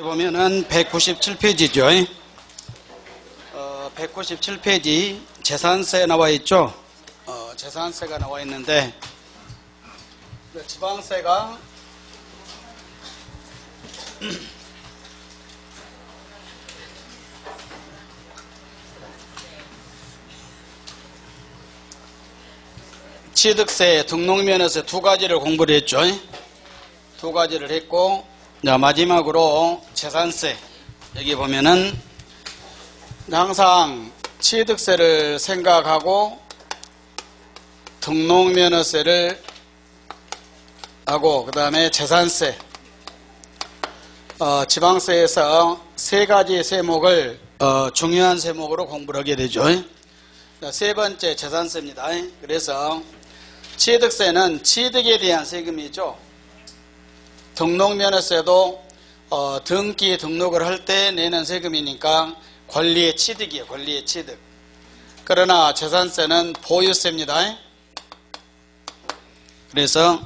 보면은 197페이지죠. 197페이지 재산세 나와 있죠. 재산세가 나와 있는데 지방세가 취득세, 등록면허세 두 가지를 공부를 했죠. 두 가지를 했고, 마지막으로 재산세. 여기 보면은 항상 취득세를 생각하고 등록면허세를 하고, 그 다음에 재산세. 지방세에서 세 가지 세목을 중요한 세목으로 공부를 하게 되죠. 세 번째 재산세입니다. 그래서 취득세는 취득에 대한 세금이죠. 등록면허세도 등기 등록을 할 때 내는 세금이니까 권리의 취득이에요. 권리의 취득. 그러나 재산세는 보유세입니다. 그래서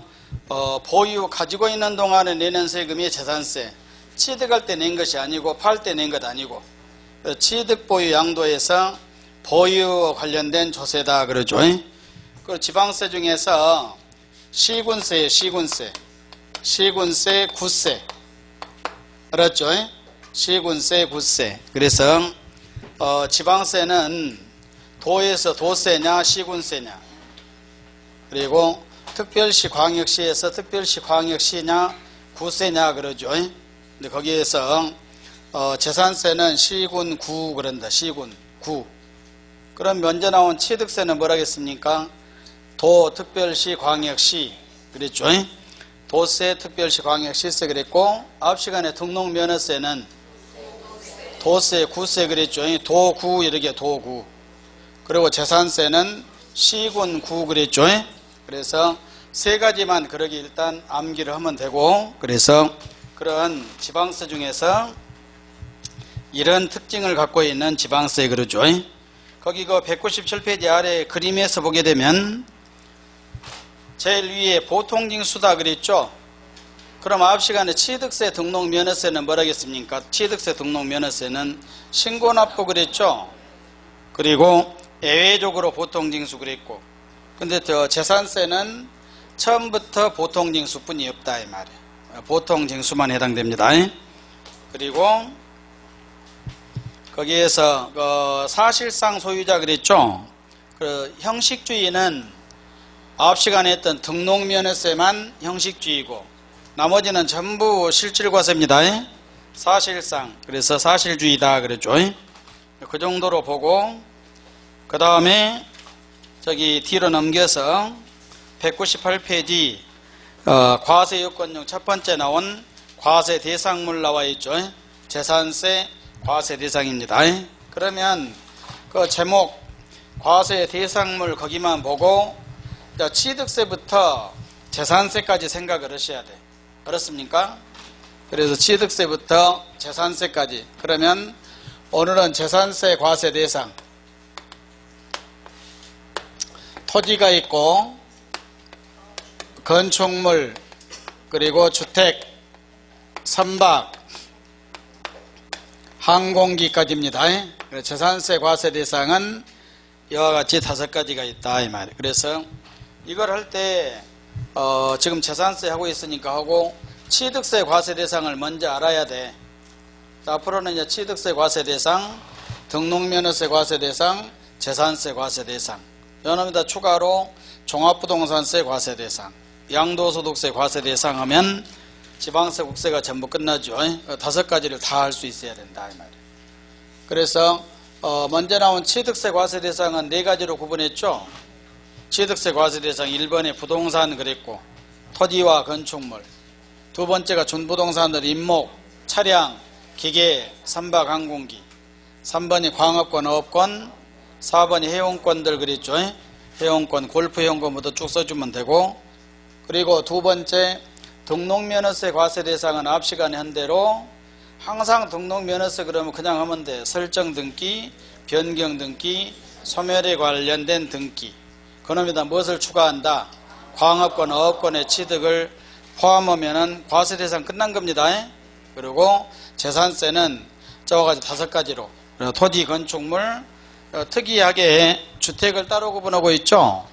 보유 가지고 있는 동안에 내는 세금이 재산세. 취득할 때 낸 것이 아니고 팔 때 낸 것 아니고 취득 보유 양도에서 보유 관련된 조세다 그러죠. 그 지방세 중에서 시군세예요. 시군세, 구세. 알았죠? 시군세, 구세. 그래서 지방세는 도에서 도세냐 시군세냐, 그리고 특별시 광역시에서 특별시 광역시냐 구세냐 그러죠. 근데 거기에서 재산세는 시군 구 그런다. 시군 구. 그럼 먼저 나온 취득세는 뭐라겠습니까? 도, 특별시, 광역시 그랬죠. 도세, 특별시, 광역시세 그랬고, 앞 시간에 등록면허세는 도세, 구세 그랬죠. 도, 구 이렇게 도, 구. 그리고 재산세는 시군, 구 그랬죠. 그래서 세 가지만 그러기 일단 암기를 하면 되고, 그래서 그런 지방세 중에서 이런 특징을 갖고 있는 지방세 그러죠. 거기 그 197페이지 아래 그림에서 보게 되면 제일 위에 보통징수다 그랬죠. 그럼 앞 시간에 취득세 등록면허세는 뭐라겠습니까? 취득세 등록면허세는 신고납부 그랬죠. 그리고 예외적으로 보통징수 그랬고, 근데 저 재산세는 처음부터 보통징수뿐이 없다 이 말이에요. 보통징수만 해당됩니다. 그리고 거기에서 사실상 소유자 그랬죠. 그 형식주의는 앞 시간에 했던 등록면허세만 형식주의고 나머지는 전부 실질과세입니다. 사실상. 그래서 사실주의다 그랬죠. 그 정도로 보고, 그 다음에 저기 뒤로 넘겨서 198페이지 과세요건용 첫 번째 나온 과세 대상물 나와 있죠. 재산세 과세 대상입니다. 그러면 그 제목 과세 대상물 거기만 보고 취득세부터 재산세까지 생각을 하셔야 돼. 그렇습니까? 그래서 취득세부터 재산세까지. 그러면 오늘은 재산세 과세 대상. 토지가 있고 건축물 그리고 주택, 선박, 항공기까지입니다. 재산세 과세 대상은 이와 같이 5가지가 있다 이 말이에요. 그래서 이걸 할 때 지금 재산세 하고 있으니까 하고 취득세 과세 대상을 먼저 알아야 돼. 앞으로는 이제 취득세 과세 대상, 등록면허세 과세 대상, 재산세 과세 대상, 요놈에다 추가로 종합부동산세 과세 대상, 양도소득세 과세 대상 하면 지방세, 국세가 전부 끝나죠. 5가지를 다 할 수 있어야 된다 이 말이에요. 그래서 먼저 나온 취득세 과세 대상은 4가지로 구분했죠. 취득세 과세 대상 1번에 부동산 그랬고 토지와 건축물, 두 번째가 준부동산들 임목, 차량, 기계, 선박, 항공기, 3번이 광업권, 어업권, 4번이 해운권들 그랬죠. 해운권, 골프해운권부터 쭉 써주면 되고, 그리고 두 번째 등록면허세 과세 대상은 앞 시간에 한 대로 항상 등록면허세 그러면 그냥 하면 돼. 설정 등기, 변경 등기, 소멸에 관련된 등기. 그놈에다 무엇을 추가한다? 광업권, 어업권의 취득을 포함하면은 과세 대상 끝난 겁니다. 그리고 재산세는 저와 같이 5가지로 토지, 건축물, 특이하게 주택을 따로 구분하고 있죠.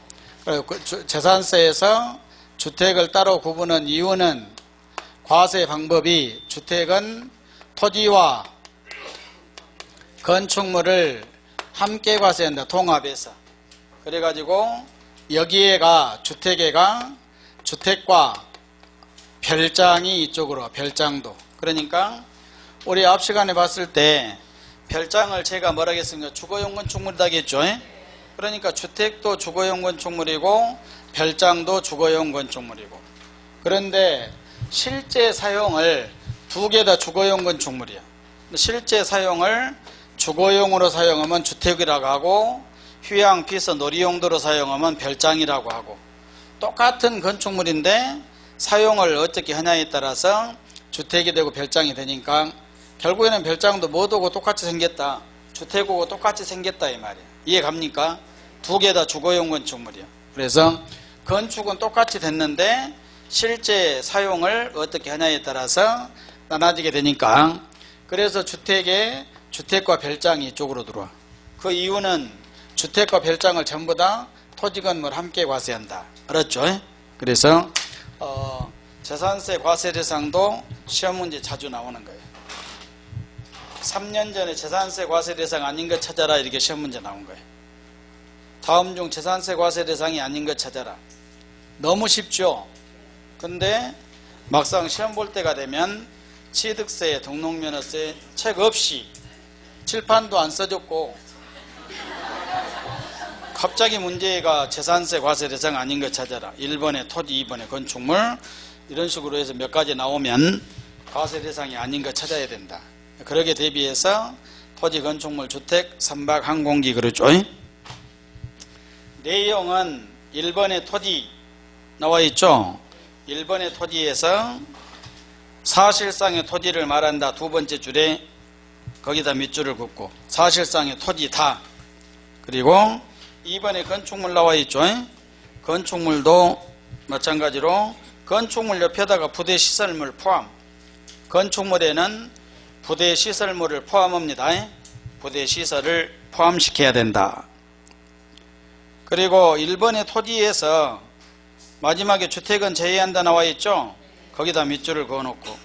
재산세에서 주택을 따로 구분한 이유는 과세 방법이 주택은 토지와 건축물을 함께 과세한다. 통합해서. 그래가지고 여기에가 주택에가 주택과 별장이 이쪽으로 별장도. 그러니까 우리 앞 시간에 봤을 때 별장을 제가 뭐라 했습니까? 주거용 건축물이다 했죠. 그러니까 주택도 주거용 건축물이고 별장도 주거용 건축물이고. 그런데 실제 사용을 2개 다 주거용 건축물이야. 실제 사용을 주거용으로 사용하면 주택이라고 하고 휴양, 피서, 놀이용도로 사용하면 별장이라고 하고 똑같은 건축물인데 사용을 어떻게 하냐에 따라서 주택이 되고 별장이 되니까 결국에는 별장도 뭐도고 똑같이 생겼다. 주택하고 똑같이 생겼다 이 말이야. 이해 갑니까? 2개 다 주거용 건축물이야. 그래서 건축은 똑같이 됐는데 실제 사용을 어떻게 하냐에 따라서 나눠지게 되니까 그래서 주택과 별장이 이쪽으로 들어와. 그 이유는 주택과 별장을 전부 다 토지 건물 함께 과세한다. 알았죠? 그래서 재산세 과세 대상도 시험 문제 자주 나오는 거예요. 3년 전에 재산세 과세 대상 아닌 것 찾아라 이렇게 시험 문제 나온 거예요. 다음 중 재산세 과세 대상이 아닌 것 찾아라. 너무 쉽죠? 근데 막상 시험 볼 때가 되면 취득세, 등록면허세 책 없이 칠판도 안 써줬고 갑자기 문제가 재산세 과세 대상 아닌 것 찾아라. 1번에 토지, 2번에 건축물 이런 식으로 해서 몇 가지 나오면 과세 대상이 아닌 것 찾아야 된다. 그러게 대비해서 토지, 건축물, 주택, 선박, 항공기 그러죠. 내용은 1번에 토지 나와 있죠. 1번의 토지에서 사실상의 토지를 말한다. 2번째 줄에 거기다 밑줄을 긋고 사실상의 토지다. 그리고 2번에 건축물 나와 있죠. 건축물도 마찬가지로 건축물 옆에다가 부대시설물 포함. 건축물에는 부대시설물을 포함합니다. 부대시설을 포함시켜야 된다. 그리고 1번의 토지에서 마지막에 주택은 제외한다 나와 있죠. 거기다 밑줄을 그어놓고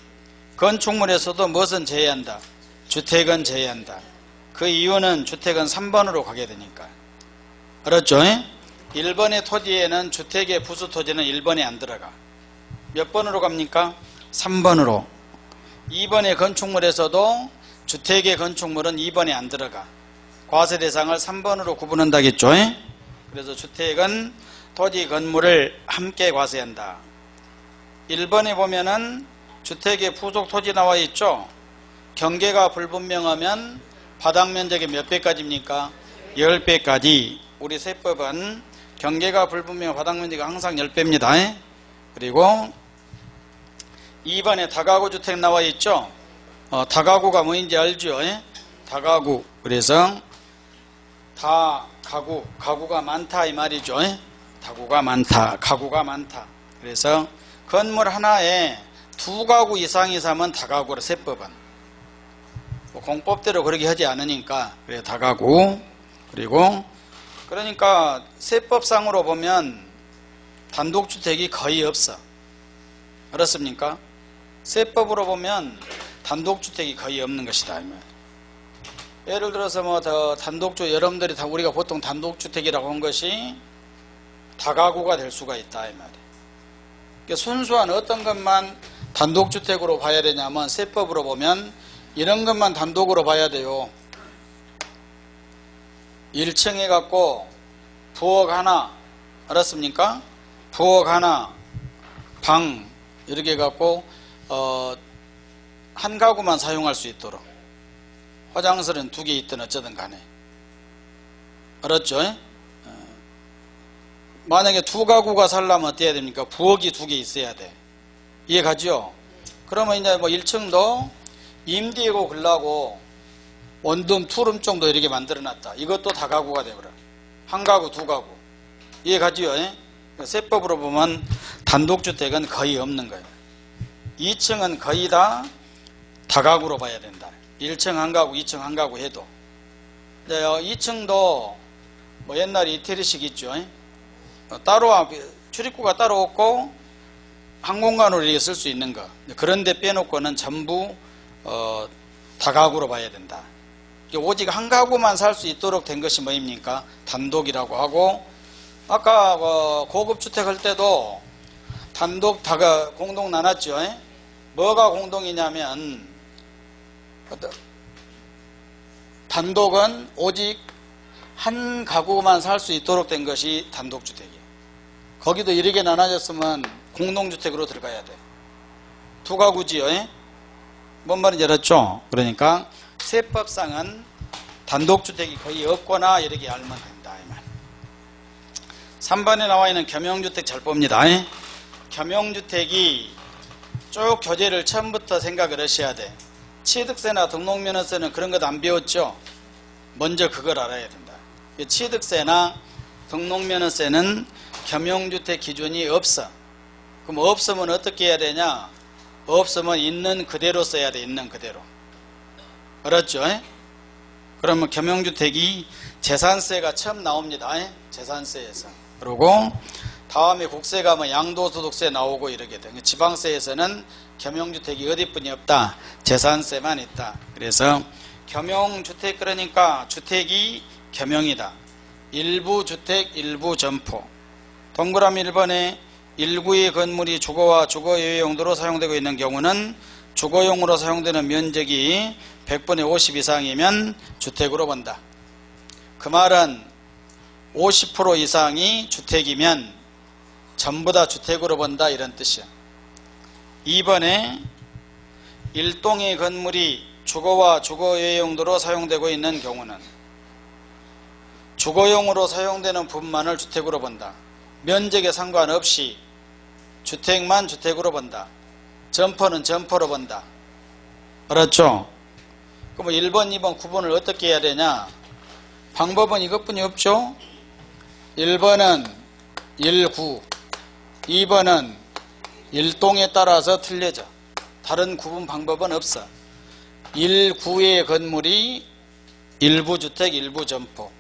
건축물에서도 무엇은 제외한다. 주택은 제외한다. 그 이유는 주택은 3번으로 가게 되니까. 알았죠? 1번의 토지에는 주택의 부수토지는 1번에 안 들어가. 몇 번으로 갑니까? 3번으로. 2번의 건축물에서도 주택의 건축물은 2번에 안 들어가. 과세 대상을 3번으로 구분한다겠죠? 그래서 주택은 토지 건물을 함께 과세한다. 1번에 보면은 주택의 부속 토지 나와 있죠? 경계가 불분명하면 바닥 면적의 몇 배까지입니까? 10배까지. 우리 세법은 경계가 불분명한 바닥 면적이 항상 10배입니다. 그리고 2번에 다가구 주택 나와 있죠? 다가구가 뭐인지 알죠? 다가구. 그래서 다가구, 가구가 많다 이 말이죠. 다구가 많다, 가구가 많다. 그래서 건물 하나에 2가구 이상이 사면 다가구로 세법은 공법대로 그렇게 하지 않으니까 그래 다가구. 그리고 그러니까 세법상으로 보면 단독주택이 거의 없어. 알았습니까? 세법으로 보면 단독주택이 거의 없는 것이다. 예를 들어서 뭐 단독주 여러분들이 다 우리가 보통 단독주택이라고 한 것이 다가구가 될 수가 있다 이 말이에요. 그러니까 순수한 어떤 것만 단독주택으로 봐야 되냐면 세법으로 보면 이런 것만 단독으로 봐야 돼요. 1층 해갖고 부엌 하나, 알았습니까? 부엌 하나, 방 이렇게 해갖고 한 가구만 사용할 수 있도록. 화장실은 2개 있든 어쩌든 간에. 알았죠? 만약에 2가구가 살려면 어때야 됩니까? 부엌이 2개 있어야 돼. 이해 가죠? 그러면 이제 뭐 1층도 임대고 그러고 원룸, 투룸 정도 이렇게 만들어 놨다. 이것도 다가구가 되버려. 1가구, 2가구. 이해 가죠? 세법으로 보면 단독주택은 거의 없는 거예요. 2층은 거의 다 다가구로 봐야 된다. 1층 한 가구, 2층 한 가구 해도. 2층도 뭐 옛날에 이태리식 있죠. 따로 출입구가 따로 없고 한 공간으로 이렇게 쓸 수 있는 거. 그런데 빼놓고는 전부 다가구로 봐야 된다. 오직 한 가구만 살 수 있도록 된 것이 뭐입니까? 단독이라고 하고, 아까 고급 주택 할 때도 단독 다가 공동 나눴죠. 뭐가 공동이냐면 단독은 오직 한 가구만 살 수 있도록 된 것이 단독주택이에요. 거기도 이렇게 나눠졌으면 공동주택으로 들어가야 돼. 두 가구지요. 뭔 말인지 알았죠? 그러니까 세법상은 단독주택이 거의 없거나 이렇게 알면 된다 이 말. 3번에 나와 있는 겸용주택 잘 봅니다. 겸용주택이 쭉 교재를 처음부터 생각을 하셔야 돼. 취득세나 등록면허세는 그런 것 안 배웠죠? 먼저 그걸 알아야 된다. 취득세나 등록면허세는 겸용주택 기준이 없어. 그럼 없으면 어떻게 해야 되냐? 없으면 있는 그대로 써야 돼. 있는 그대로. 알았죠? 그러면 겸용주택이 재산세가 처음 나옵니다. 재산세에서. 그리고 다음에 국세가 뭐 양도소득세 나오고 이렇게 돼. 지방세에서는 겸용주택이 어디뿐이 없다. 재산세만 있다. 그래서 겸용주택 그러니까 주택이 겸용이다. 일부 주택, 일부 점포. 동그라미 1번에 일구의 건물이 주거와 주거유예 용도로 사용되고 있는 경우는 주거용으로 사용되는 면적이 100분의 50 이상이면 주택으로 본다. 그 말은 50% 이상이 주택이면 전부 다 주택으로 본다 이런 뜻이야. 2번에 일동의 건물이 주거와 주거유예 용도로 사용되고 있는 경우는 주거용으로 사용되는 부분만을 주택으로 본다. 면적에 상관없이 주택만 주택으로 본다. 점포는 점포로 본다. 알았죠? 그럼 1번, 2번 구분을 어떻게 해야 되냐? 방법은 이것뿐이 없죠? 1번은 1구, 2번은 1동에 따라서 틀려져. 다른 구분 방법은 없어. 1구의 건물이 일부 주택, 일부 점포.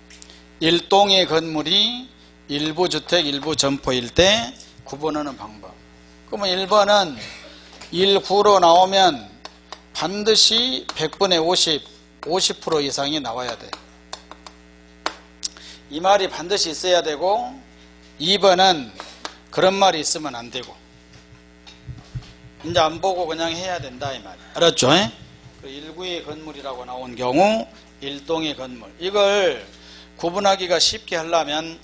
1동의 건물이 일부 주택, 일부 점포일 때 구분하는 방법. 그러면 1번은 1구로 나오면 반드시 100분의 50% 이상이 나와야 돼. 이 말이 반드시 있어야 되고 2번은 그런 말이 있으면 안 되고 이제 안 보고 그냥 해야 된다 이 말. 알았죠? 1구의 건물이라고 나온 경우 1동의 건물. 이걸 구분하기가 쉽게 하려면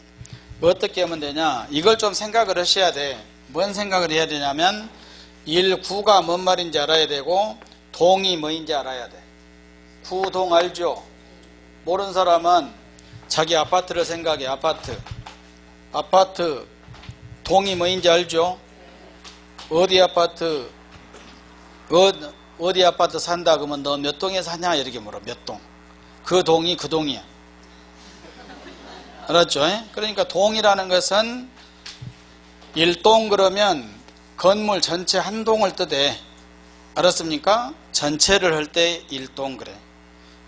어떻게 하면 되냐? 이걸 좀 생각을 하셔야 돼. 뭔 생각을 해야 되냐면 1구가 뭔 말인지 알아야 되고 동이 뭐인지 알아야 돼. 구동 알죠? 모르는 사람은 자기 아파트를 생각해. 아파트 동이 뭐인지 알죠? 어디 아파트 산다 그러면 너 몇 동에 사냐 이렇게 물어. 몇 동. 그 동이 그 동이야. 알았죠? 그러니까 동이라는 것은 1동 그러면 건물 전체 한 동을 뜻해. 알았습니까? 전체를 할 때 1동 그래.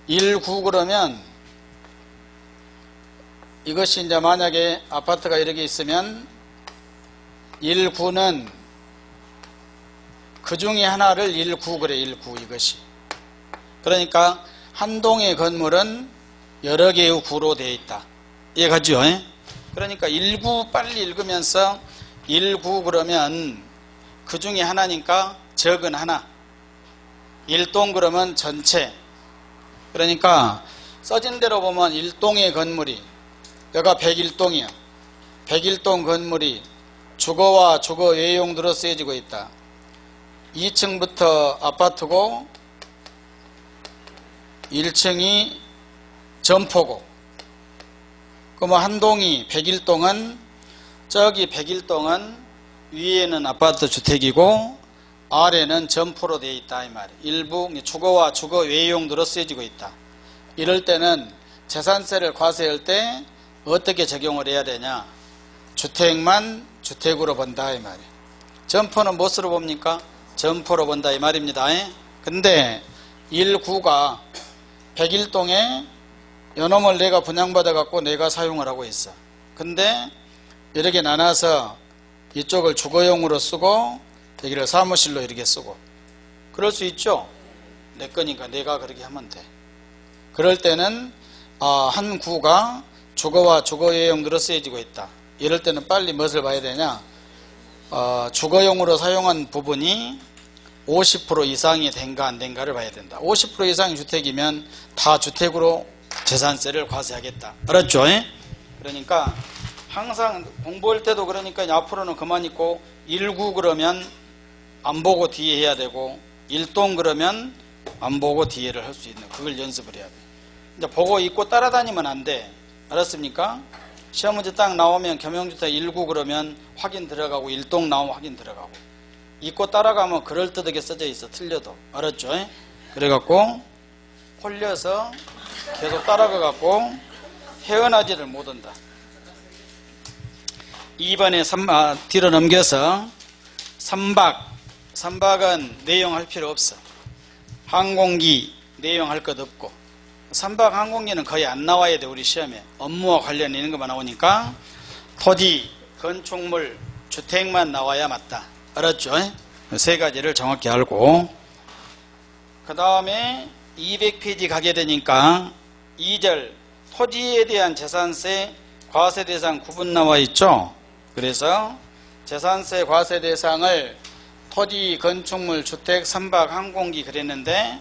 1구 그러면 이것이 이제 만약에 아파트가 이렇게 있으면 1구는 그 중에 하나를 1구 그래. 1구 이것이. 그러니까 한 동의 건물은 여러 개의 구로 되어 있다. 이해가죠? 그러니까 1구 빨리 읽으면서 1구 그러면 그 중에 하나니까 적은 하나. 1동 그러면 전체. 그러니까 써진 대로 보면 1동의 건물이 여기가 101동이야. 101동 건물이 주거와 주거 외 용도로 쓰여지고 있다. 2층부터 아파트고 1층이 점포고 그러면 한 동이 101동은 저기 101동은 위에는 아파트 주택이고 아래는 점포로 되어 있다 이 말이에요. 일부 주거와 주거 외 용도로 쓰여지고 있다. 이럴 때는 재산세를 과세할 때 어떻게 적용을 해야 되냐? 주택만 주택으로 본다 이 말이에요. 점포는 무엇으로 봅니까? 점포로 본다 이 말입니다. 근데 1구가 101동에 요놈을 내가 분양받아 갖고 내가 사용을 하고 있어. 근데 이렇게 나눠서 이쪽을 주거용으로 쓰고 여기를 사무실로 이렇게 쓰고 그럴 수 있죠. 내 거니까 내가 그렇게 하면 돼. 그럴 때는 한 구가 주거와 주거용도로 쓰여지고 있다. 이럴 때는 빨리 무엇을 봐야 되냐, 주거용으로 사용한 부분이 50% 이상이 된가 안 된가를 봐야 된다. 50% 이상의 주택이면 다 주택으로 재산세를 과세하겠다. 알았죠? 그러니까 항상 공부할 때도 그러니까 앞으로는 그만 있고 1구 그러면 안 보고 뒤에 해야 되고 1동 그러면 안 보고 뒤에를 할 수 있는 그걸 연습을 해야 돼. 이제 보고 있고 따라다니면 안 돼. 알았습니까? 시험 문제 딱 나오면 겸용주택 1구 그러면 확인 들어가고 1동 나오면 확인 들어가고 읽고 따라가면 그럴듯하게 써져 있어. 틀려도. 알았죠? 그래갖고 홀려서 계속 따라가갖고 헤어나지를 못한다. 2번에 뒤로 넘겨서 3박은 내용할 필요 없어. 항공기 내용할 것 없고 3박 항공기는 거의 안 나와야 돼. 우리 시험에 업무와 관련 있는 것만 나오니까 토지, 건축물, 주택만 나와야 맞다. 알았죠? 세 가지를 정확히 알고 그 다음에 200페이지 가게 되니까 2절 토지에 대한 재산세 과세 대상 구분 나와 있죠. 그래서 재산세 과세 대상을 토지, 건축물, 주택, 선박, 항공기 그랬는데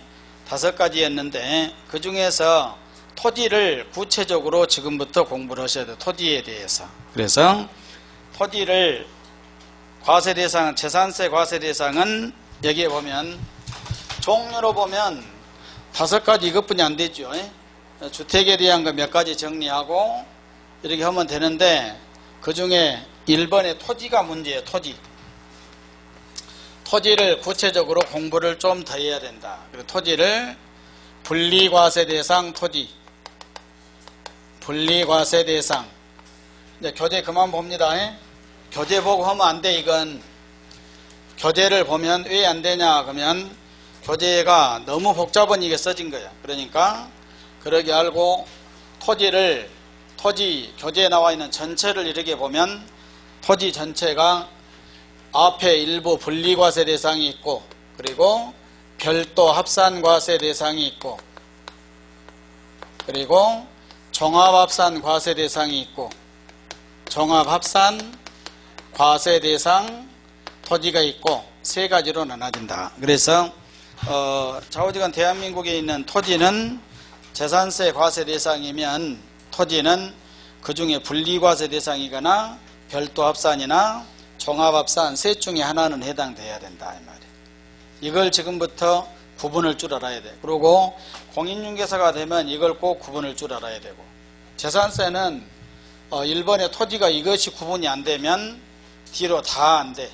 5가지였는데 그 중에서 토지를 구체적으로 지금부터 공부를 하셔야 돼요. 토지에 대해서. 그래서 토지를 과세 대상, 재산세 과세 대상은 여기에 보면 종류로 보면 5가지 이것뿐이 안 되죠. 주택에 대한 거 몇 가지 정리하고 이렇게 하면 되는데 그 중에 1번에 토지가 문제예요. 토지를 구체적으로 공부를 좀 더 해야 된다. 그리고 토지를 분리과세 대상 토지, 분리과세 대상. 이제 교재 그만 봅니다. 교재 보고 하면 안 돼. 이건 교재를 보면 왜 안 되냐 그러면 교재가 너무 복잡한 이게 써진 거야. 그러니까 그러게 알고 토지 교재에 나와 있는 전체를 이렇게 보면 토지 전체가 앞에 일부 분리과세 대상이 있고 그리고 별도 합산과세 대상이 있고 그리고 종합합산 과세 대상이 있고 종합합산 과세 대상 토지가 있고 세 가지로 나눠진다. 그래서 좌우지간 대한민국에 있는 토지는 재산세 과세 대상이면 토지는 그 중에 분리과세 대상이거나 별도 합산이나 종합합산 셋 중에 하나는 해당돼야 된다 이 말이에요. 이걸 지금부터 구분할 줄 알아야 돼. 그리고 공인중개사가 되면 이걸 꼭 구분할 줄 알아야 되고 재산세는 1번의 토지가 이것이 구분이 안 되면 뒤로 다 안 돼.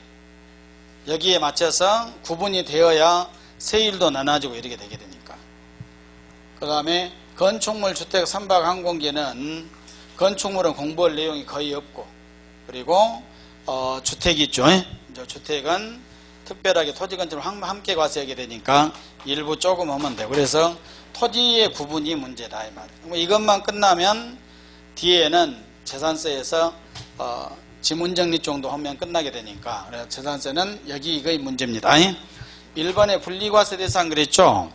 여기에 맞춰서 구분이 되어야 세율도 나눠지고 이렇게 되게 되니까. 그 다음에 건축물, 주택, 선박, 항공기는 건축물은 공부할 내용이 거의 없고 그리고 주택이 있죠. 주택은 특별하게 토지 건축을 함께 과세하게 되니까 일부 조금 하면 돼요. 그래서 토지의 구분이 문제다 이 말이에요. 이것만 끝나면 뒤에는 재산세에서 지문정리 정도 하면 끝나게 되니까 그래서 재산세는 여기 이거의 문제입니다. 1번에 분리과세 대상 그랬죠.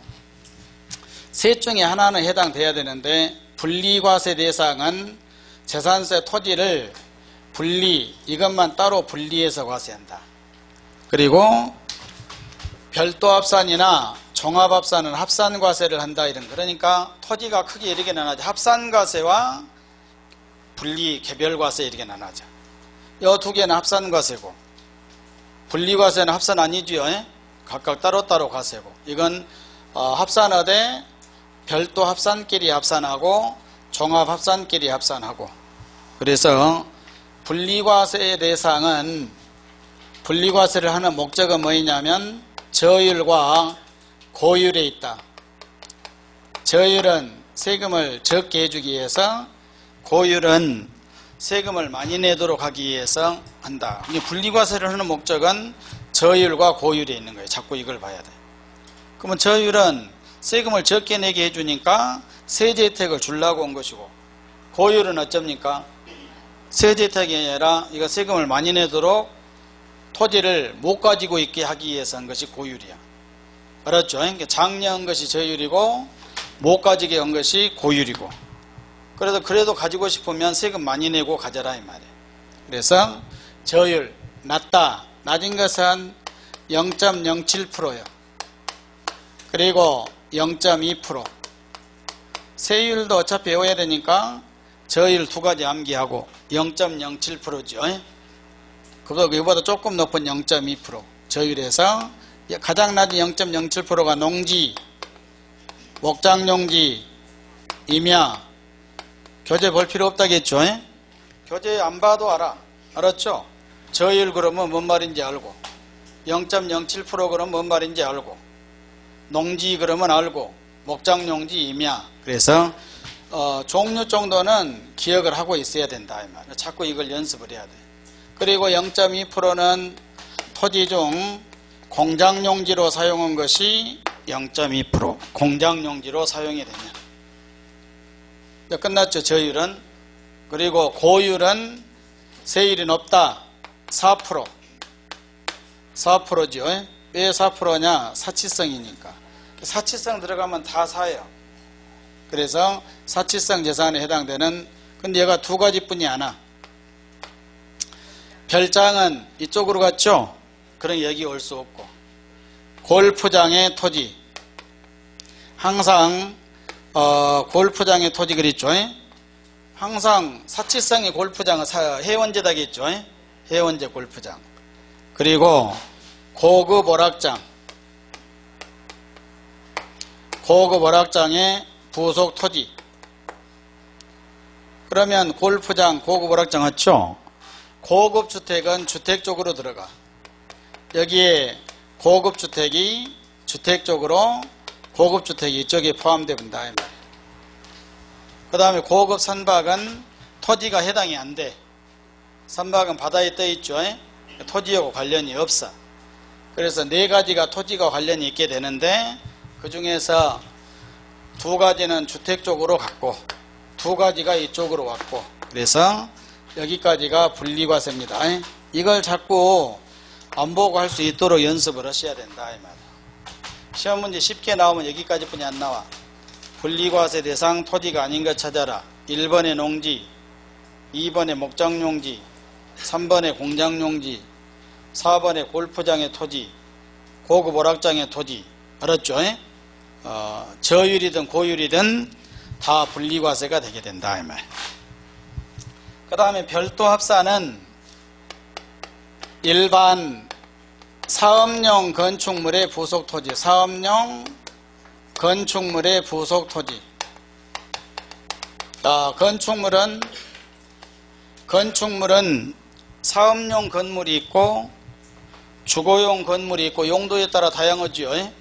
셋 중에 하나는 해당돼야 되는데 분리과세 대상은 재산세 토지를 이것만 따로 분리해서 과세한다. 그리고 별도 합산이나 종합합산은 합산과세를 한다. 이런 그러니까 토지가 크게 이렇게 나눠져. 합산과세와 개별과세 이렇게 나눠져. 이 두 개는 합산과세고 분리과세는 합산 아니지요. 각각 따로따로 과세고 이건 합산하되 별도 합산끼리 합산하고 종합합산끼리 합산하고 그래서 분리과세 대상은 분리과세를 하는 목적은 뭐냐면 저율과 고율에 있다. 저율은 세금을 적게 해주기 위해서 고율은 세금을 많이 내도록 하기 위해서 한다. 분리과세를 하는 목적은 저율과 고율에 있는 거예요. 자꾸 이걸 봐야 돼. 그러면 저율은 세금을 적게 내게 해주니까 세제 혜택을 주려고 온 것이고, 고율은 어쩝니까? 세제 혜택이 아니라 이거 세금을 많이 내도록 토지를 못 가지고 있게 하기 위해서 한 것이 고율이야. 알았죠? 그러니까 장려한 것이 저율이고 못 가지게 한 것이 고율이고, 그래도 가지고 싶으면 세금 많이 내고 가져라 이 말이에요. 그래서 저율 낮다. 낮은 것은 0.07%예요. 그리고 0.2%. 세율도 어차피 외워야 되니까 저율 두 가지 암기하고 0.07%죠. 그보다 조금 높은 0.2%. 저율에서 가장 낮은 0.07%가 농지, 목장용지, 임야. 교재 볼 필요 없다겠죠. 교재 안 봐도 알았죠? 저율 그러면 뭔 말인지 알고, 0.07% 그러면 뭔 말인지 알고, 농지 그러면 알고, 목장용지, 임야. 그래서 종류 정도는 기억을 하고 있어야 된다 이 말이에요. 자꾸 이걸 연습을 해야 돼. 그리고 0.2%는 토지 중 공장용지로 사용한 것이 0.2%. 공장용지로 사용이 되면 끝났죠. 저율은. 그리고 고율은 세율이 높다. 4%. 4%죠. 왜 4%냐? 사치성이니까. 사치성 들어가면 다 사요. 그래서 사치성 재산에 해당되는, 근데 얘가 두 가지뿐이 아니야. 별장은 이쪽으로 갔죠? 그럼 여기 올 수 없고, 골프장의 토지, 항상 골프장의 토지 그랬죠? 항상 사치성의 골프장은 해원제다겠죠? 해원제 골프장. 그리고 고급 오락장, 고급 오락장의 부속 토지. 그러면 골프장, 고급 오락장 맞죠? 고급 주택은 주택 쪽으로 들어가. 여기에 고급 주택이 주택 쪽으로, 고급 주택이 이쪽에 포함된다. 그 다음에 고급 선박은 토지가 해당이 안 돼. 선박은 바다에 떠 있죠. 토지하고 관련이 없어. 그래서 네 가지가 토지가 관련이 있게 되는데, 그 중에서 두 가지는 주택 쪽으로 갔고, 두 가지가 이쪽으로 왔고, 그래서 여기까지가 분리과세입니다. 이걸 자꾸 안 보고 할 수 있도록 연습을 하셔야 된다 이 말이야. 시험 문제 쉽게 나오면 여기까지뿐이 안 나와. 분리과세 대상 토지가 아닌 것 찾아라. 1번에 농지, 2번에 목장용지, 3번에 공장용지, 4번에 골프장의 토지, 고급 오락장의 토지. 알았죠? 저율이든 고율이든 다 분리과세가 되게 된다 이 말. 그 다음에 별도 합산은 일반 사업용 건축물의 부속 토지, 사업용 건축물의 부속 토지. 건축물은 사업용 건물이 있고 주거용 건물이 있고 용도에 따라 다양하지요.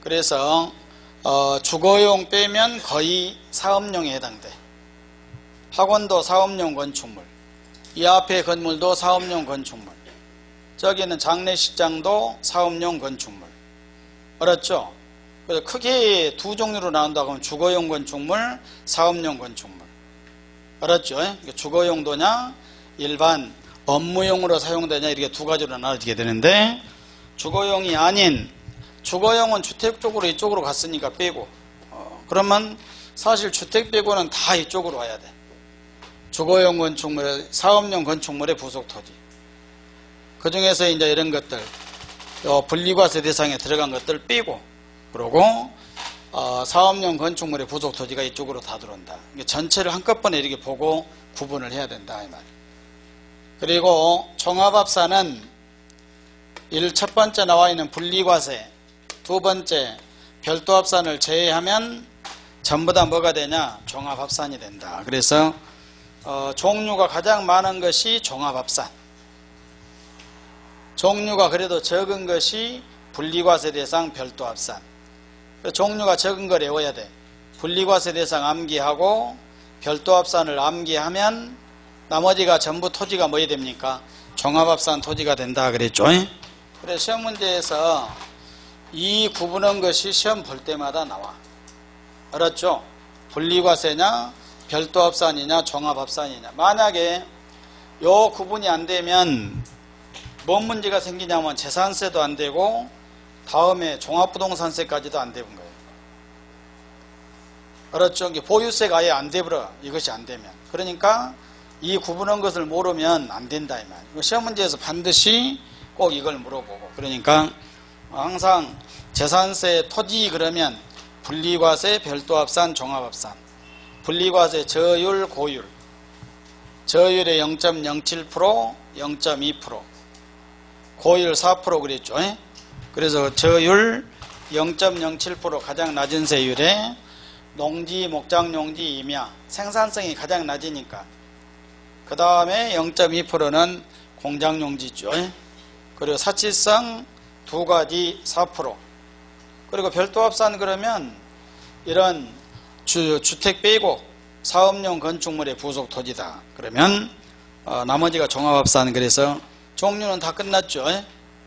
그래서 주거용 빼면 거의 사업용에 해당돼. 학원도 사업용 건축물, 이 앞에 건물도 사업용 건축물, 저기는 장례식장도 사업용 건축물. 알았죠? 그래서 크게 두 종류로 나온다고 하면 주거용 건축물, 사업용 건축물. 알았죠? 주거용도냐 일반 업무용으로 사용되냐, 이렇게 두 가지로 나눠지게 되는데, 주거용이 아닌, 주거용은 주택 쪽으로 이쪽으로 갔으니까 빼고, 그러면 사실 주택 빼고는 다 이쪽으로 와야 돼. 주거용 건축물의, 사업용 건축물의 부속 토지. 그 중에서 이제 이런 것들, 분리과세 대상에 들어간 것들 빼고, 그러고 사업용 건축물의 부속 토지가 이쪽으로 다 들어온다. 전체를 한꺼번에 이렇게 보고 구분을 해야 된다 이 말. 그리고 종합합산은 첫 번째 나와 있는 분리과세, 두 번째 별도합산을 제외하면 전부 다 뭐가 되냐? 종합합산이 된다. 그래서 종류가 가장 많은 것이 종합합산, 종류가 그래도 적은 것이 분리과세 대상 별도합산. 종류가 적은 걸 외워야 돼. 분리과세 대상 암기하고 별도합산을 암기하면 나머지가 전부 토지가 뭐야 됩니까? 종합합산 토지가 된다 그랬죠. 그래서 시험 문제에서 이 구분한 것이 시험 볼 때마다 나와. 알았죠? 분리과세냐 별도합산이냐 종합합산이냐. 만약에 요 구분이 안 되면 뭔 문제가 생기냐면 재산세도 안 되고 다음에 종합부동산세까지도 안 되는 거예요. 알았죠? 보유세가 아예 안 되버려. 이것이 안 되면. 그러니까 이 구분한 것을 모르면 안 된다 이 말이에요. 시험 문제에서 반드시 꼭 이걸 물어보고. 그러니까 항상 재산세 토지 그러면 분리과세 별도합산 종합합산. 분리과세 저율 고율. 저율의 0.07% 0.2% 고율 4% 그랬죠. 그래서 저율 0.07% 가장 낮은 세율에 농지, 목장용지, 임야 생산성이 가장 낮으니까 그 다음에 0.2%는 공장용지죠. 그리고 사치성 두 가지 4% 그리고 별도합산 그러면 이런 주택 빼고 사업용 건축물의 부속 토지다. 그러면 나머지가 종합합산. 그래서 종류는 다 끝났죠.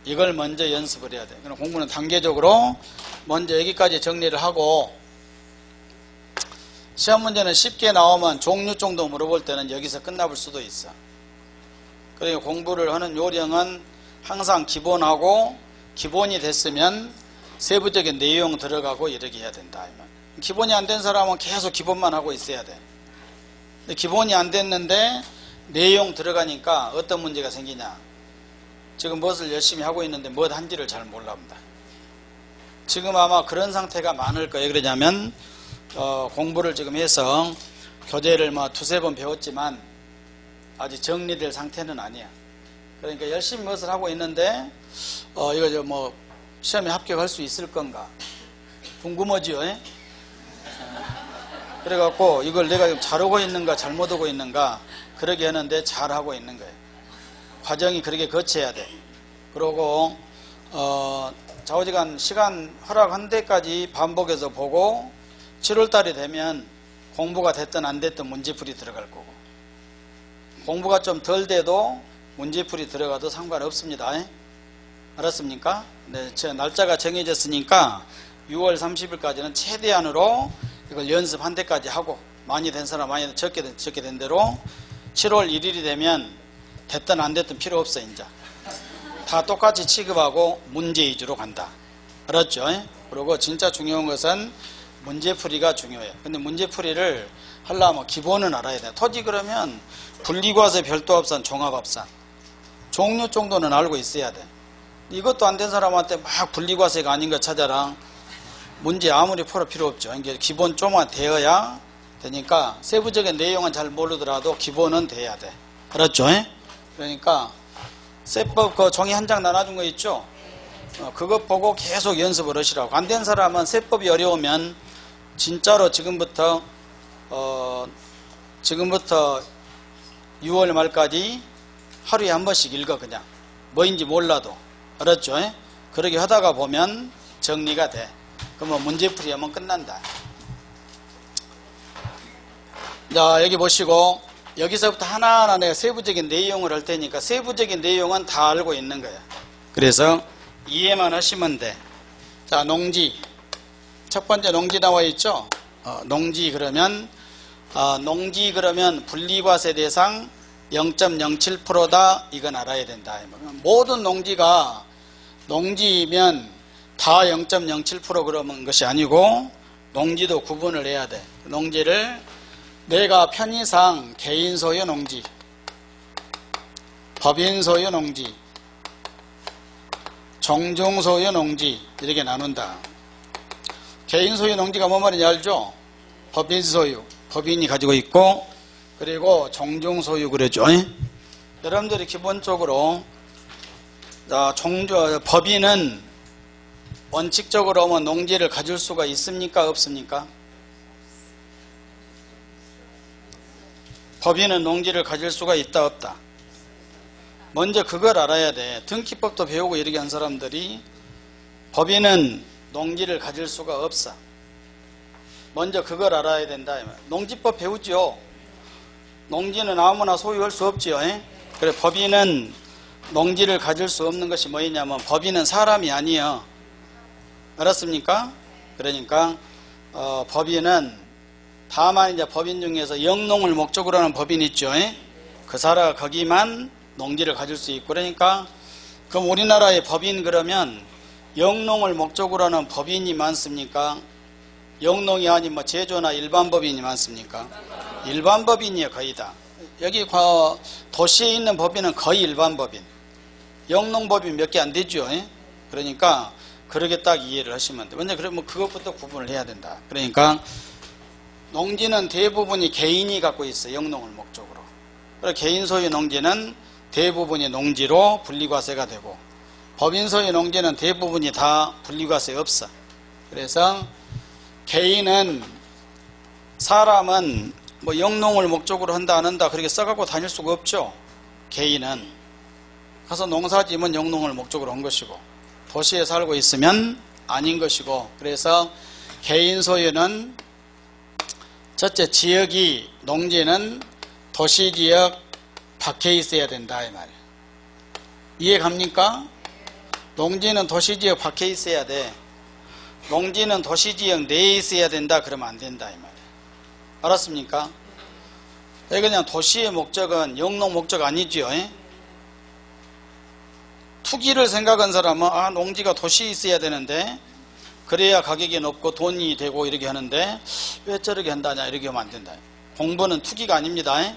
이걸 먼저 연습을 해야 돼. 그럼 공부는 단계적으로 먼저 여기까지 정리를 하고 시험 문제는 쉽게 나오면 종류 정도 물어볼 때는 여기서 끝나볼 수도 있어. 그러니까 공부를 하는 요령은 항상 기본하고 기본이 됐으면 세부적인 내용 들어가고 이렇게 해야 된다. 기본이 안 된 사람은 계속 기본만 하고 있어야 돼. 근데 기본이 안 됐는데 내용 들어가니까 어떤 문제가 생기냐. 지금 무엇을 열심히 하고 있는데 뭐 한지를 잘 몰랍니다. 지금 아마 그런 상태가 많을 거예요. 그러냐면 공부를 지금 해서 교재를 뭐 두세 번 배웠지만 아직 정리될 상태는 아니야. 그러니까 열심히 무엇을 하고 있는데 이거 뭐 시험에 합격할 수 있을 건가 궁금하지요. 그래갖고 이걸 내가 지금 잘하고 있는가 잘못하고 있는가 그러게 하는데 잘하고 있는 거예요. 과정이 그렇게 거쳐야 돼. 그러고 좌우지간 시간 허락한 데까지 반복해서 보고 7월달이 되면 공부가 됐든 안 됐든 문제풀이 들어갈 거고 공부가 좀 덜 돼도 문제풀이 들어가도 상관없습니다. 알았습니까? 네, 제 날짜가 정해졌으니까 6월 30일까지는 최대한으로 이걸 연습한 데까지 하고 많이 된 사람 많이 적게 된 대로 7월 1일이 되면 됐든 안 됐든 필요 없어. 이제 다 똑같이 취급하고 문제 위주로 간다. 알았죠? 그리고 진짜 중요한 것은 문제풀이가 중요해요. 근데 문제풀이를 하려면 기본은 알아야 돼. 토지 그러면 분리과세 별도합산 종합합산 종류 정도는 알고 있어야 돼. 이것도 안 된 사람한테 막 분리과세가 아닌 거 찾아라. 문제 아무리 풀어 필요 없죠. 이게 기본 좀만 되어야 되니까 세부적인 내용은 잘 모르더라도 기본은 돼야 돼. 그렇죠? 그러니까 세법 그 종이 한 장 나눠준 거 있죠? 그거 보고 계속 연습을 하시라고. 안 된 사람은 세법이 어려우면 진짜로 지금부터 6월 말까지 하루에 한 번씩 읽어. 그냥 뭐인지 몰라도. 알았죠? 그렇게 하다가 보면 정리가 돼. 그러면 문제풀이 하면 끝난다. 자, 여기 보시고 여기서부터 하나하나 내가 세부적인 내용을 할 테니까 세부적인 내용은 다 알고 있는 거야. 그래서 이해만 하시면 돼. 자, 농지. 첫 번째 농지 나와 있죠? 농지 그러면 분리과세 대상 0.07%다. 이건 알아야 된다. 모든 농지가 농지면 다 0.07% 그러는 것이 아니고 농지도 구분을 해야 돼. 농지를 내가 편의상 개인 소유 농지, 법인 소유 농지, 종중 소유 농지 이렇게 나눈다. 개인 소유 농지가 뭐 말인지 알죠? 법인 소유, 법인이 가지고 있고 그리고 종중 소유 그러죠. 여러분들이 기본적으로 법인은 원칙적으로 하면 농지를 가질 수가 있습니까? 없습니까? 법인은 농지를 가질 수가 있다 없다? 먼저 그걸 알아야 돼. 등기법도 배우고 이렇게 한 사람들이 법인은 농지를 가질 수가 없어. 먼저 그걸 알아야 된다. 농지법 배우죠. 농지는 아무나 소유할 수 없지요. 그래 법인은 농지를 가질 수 없는 것이 뭐냐면 법인은 사람이 아니에요. 알았습니까? 그러니까 법인은 다만 이제 법인 중에서 영농을 목적으로 하는 법인이 있죠. 그 사람 거기만 농지를 가질 수 있고, 그러니까 그럼 우리나라의 법인 그러면 영농을 목적으로 하는 법인이 많습니까? 영농이 아닌 뭐 제조나 일반 법인이 많습니까? 일반 법인이에요. 거의 다. 여기 도시에 있는 법인은 거의 일반 법인. 영농 법인 몇 개 안 되죠. 그러니까 그렇게 딱 이해를 하시면 돼요. 먼저 그러면 그것부터 구분을 해야 된다. 그러니까 농지는 대부분이 개인이 갖고 있어요. 영농을 목적으로. 그래서 개인 소유 농지는 대부분이 농지로 분리과세가 되고, 법인 소유 농지는 대부분이 다 분리과세 없어. 그래서 개인은, 사람은 뭐 영농을 목적으로 한다 안 한다 그렇게 써갖고 다닐 수가 없죠. 개인은 가서 농사지면 영농을 목적으로 한 것이고, 도시에 살고 있으면 아닌 것이고, 그래서 개인 소유는 첫째 지역이, 농지는 도시지역 밖에 있어야 된다 이 말이에요. 이해 갑니까? 농지는 도시지역 밖에 있어야 돼. 농지는 도시지역 내에 있어야 된다 그러면 안 된다 이 말이에요. 알았습니까? 그냥 도시의 목적은 영농 목적 아니죠. 투기를 생각한 사람은 농지가 도시에 있어야 되는데 그래야 가격이 높고 돈이 되고 이렇게 하는데 왜 저렇게 한다냐 이렇게 하면 안 된다. 공부는 투기가 아닙니다.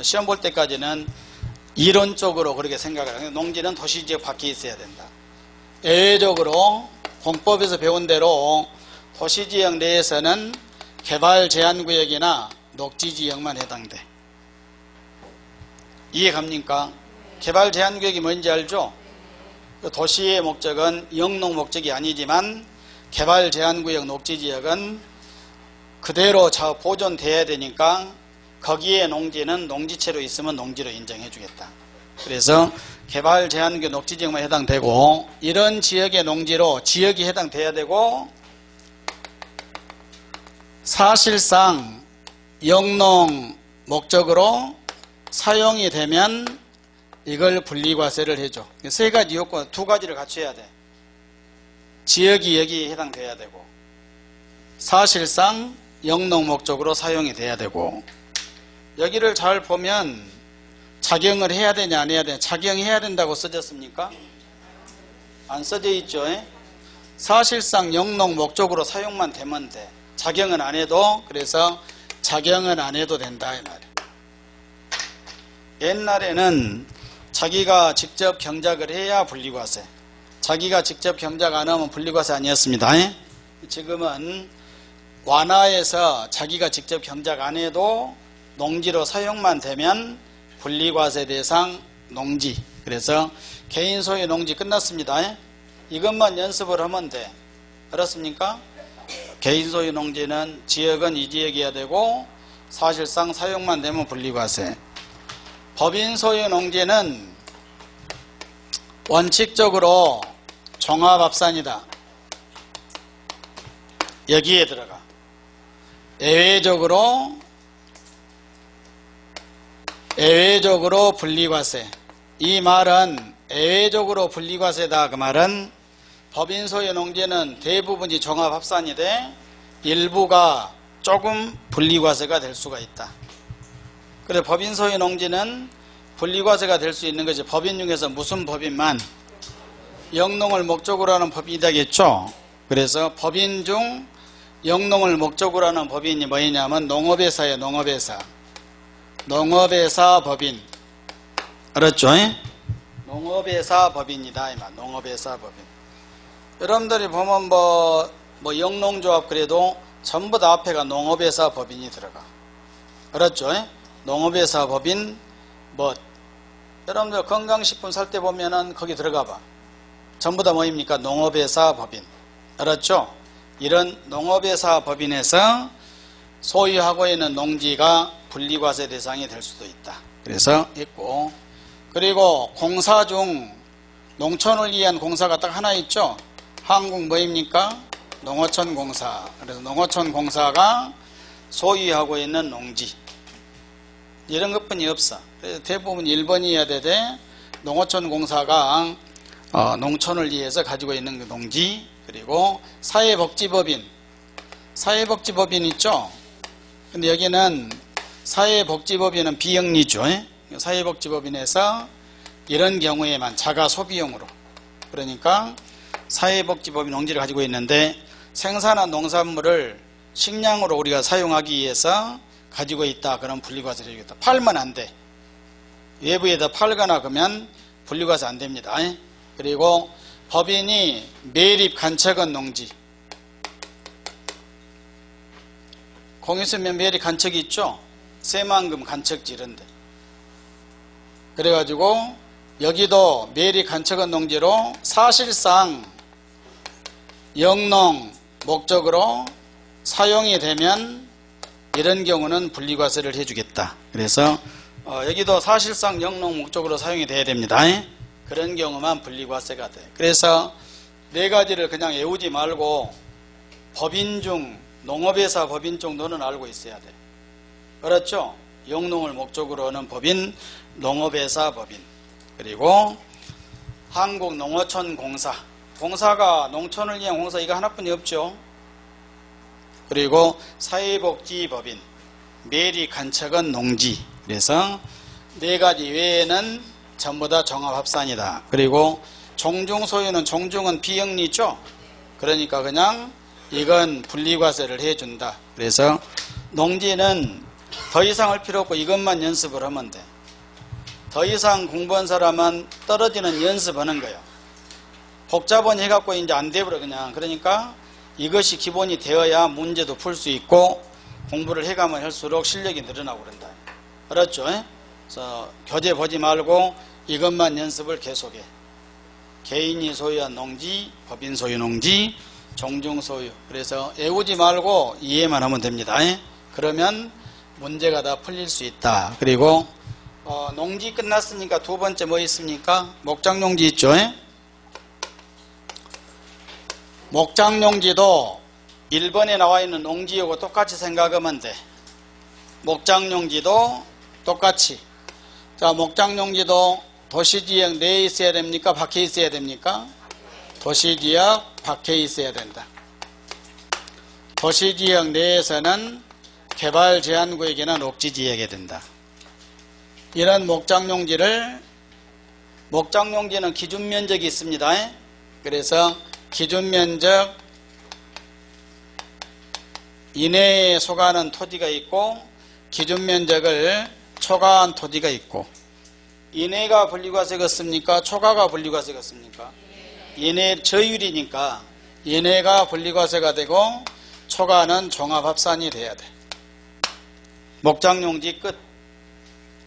시험 볼 때까지는 이론적으로 그렇게 생각을 해요. 농지는 도시지역 밖에 있어야 된다. 예외적으로 공법에서 배운 대로 도시지역 내에서는 개발제한구역이나 녹지지역만 해당돼. 이해 갑니까? 개발제한구역이 뭔지 알죠? 도시의 목적은 영농 목적이 아니지만 개발제한구역 녹지지역은 그대로 보존돼야 되니까 거기에 농지는 농지채로 있으면 농지로 인정해 주겠다. 그래서 개발제한구역 녹지지역만 해당되고, 이런 지역의 농지로 지역이 해당돼야 되고, 사실상 영농 목적으로 사용이 되면 이걸 분리과세를 해줘. 세 가지 요건, 두 가지를 갖춰야 돼. 지역이 여기에 해당돼야 되고, 사실상 영농 목적으로 사용이 돼야 되고, 여기를 잘 보면 작용을 해야 되냐 안 해야 되냐. 작용해야 된다고 써졌습니까? 안 써져 있죠. 사실상 영농 목적으로 사용만 되면 돼. 작용은 안 해도, 그래서 작용은 안 해도 된다 이 말이에요. 옛날에는 자기가 직접 경작을 해야 분리과세, 자기가 직접 경작 안 하면 분리과세 아니었습니다. 지금은 완화해서 자기가 직접 경작 안 해도 농지로 사용만 되면 분리과세 대상 농지. 그래서 개인 소유 농지 끝났습니다. 이것만 연습을 하면 돼. 알았습니까? 개인 소유 농지는 지역은 이 지역이어야 되고 사실상 사용만 되면 분리과세. 법인 소유 농지는 원칙적으로 종합합산이다. 여기에 들어가. 예외적으로 분리과세. 이 말은 예외적으로 분리과세다. 그 말은 법인 소유 농지는 대부분이 종합합산이 돼 일부가 조금 분리과세가 될 수가 있다. 그래, 법인 소유 농지는 분리과세가 될 수 있는 것이 법인 중에서 무슨 법인만? 영농을 목적으로 하는 법인이겠죠. 그래서 법인 중 영농을 목적으로 하는 법인이 뭐냐면 농업회사예요. 농업회사. 농업회사 법인. 알았죠? 농업회사 법인이다. 이 말. 농업회사 법인. 여러분들이 보면 뭐 영농조합 그래도 전부 다 앞에가 농업회사 법인이 들어가. 알았죠? 농업회사 법인 여러분들 건강식품 살 때 보면은 거기 들어가 봐. 전부 다 뭐입니까? 농업회사 법인. 알았죠? 이런 농업회사 법인에서 소유하고 있는 농지가 분리과세 대상이 될 수도 있다. 그래서 있고, 그리고 공사 중 농촌을 위한 공사가 딱 하나 있죠? 한국 뭐입니까? 농어촌 공사. 그래서 농어촌 공사가 소유하고 있는 농지. 이런 것뿐이 없어. 그래서 대부분 1번이어야 되되 농어촌 공사가 농촌을 위해서 가지고 있는 그 농지, 그리고 사회복지법인. 사회복지법인 있죠? 근데 여기는 사회복지법인은 비영리죠. 사회복지법인에서 이런 경우에만 자가 소비용으로. 그러니까 사회복지법인 농지를 가지고 있는데 생산한 농산물을 식량으로 우리가 사용하기 위해서 가지고 있다. 그럼 분리과세를 해주겠다. 팔면 안 돼. 외부에다 팔거나 그러면 분리과세 안 됩니다. 그리고 법인이 매립 간척은 농지. 공유수면 매립 간척이 있죠. 새만금 간척지 이런데. 그래가지고 여기도 매립 간척은 농지로 사실상 영농 목적으로 사용이 되면 이런 경우는 분리과세를 해주겠다. 그래서 여기도 사실상 영농 목적으로 사용이 돼야 됩니다. 그런 경우만 분리과세가 돼. 그래서 네 가지를 그냥 외우지 말고 법인 중 농업회사 법인 정도는 알고 있어야 돼. 그렇죠? 영농을 목적으로 하는 법인, 농업회사 법인. 그리고 한국농어촌공사. 공사가 농촌을 위한 공사 이거 하나뿐이 없죠. 그리고 사회복지법인, 매립간척은 농지. 그래서 네 가지 외에는 전부 다 종합합산이다. 그리고 종중소유는 종중은 비영리죠. 그러니까 그냥 이건 분리과세를 해준다. 그래서 농지는 더 이상 할 필요 없고 이것만 연습을 하면 돼. 더 이상 공부한 사람은 떨어지는 연습하는 거예요. 복잡한 해갖고 이제 안 돼버려 그냥. 그러니까 이것이 기본이 되어야 문제도 풀 수 있고 공부를 해가면 할수록 실력이 늘어나고 그런다. 알았죠? 그래서 교재 보지 말고 이것만 연습을 계속해. 개인이 소유한 농지, 법인 소유 농지, 종중 소유. 그래서 외우지 말고 이해만 하면 됩니다. 그러면 문제가 다 풀릴 수 있다. 그리고 농지 끝났으니까 두 번째 뭐 있습니까? 목장농지 있죠? 목장농지도 1번에 나와 있는 농지하고 똑같이 생각하면 돼. 목장농지도 똑같이. 자, 목장농지도 도시지역 내에 있어야 됩니까? 밖에 있어야 됩니까? 도시지역 밖에 있어야 된다. 도시지역 내에서는 개발제한구역이나 녹지지역에 된다. 이런 목장용지는 기준면적이 있습니다. 그래서 기준면적 이내에 속하는 토지가 있고 기준면적을 초과한 토지가 있고 이내가 분리과세겠습니까? 초과가 분리과세겠습니까? 이내 저율이니까 이내가 분리과세가 되고 초과는 종합합산이 돼야 돼. 목장용지 끝.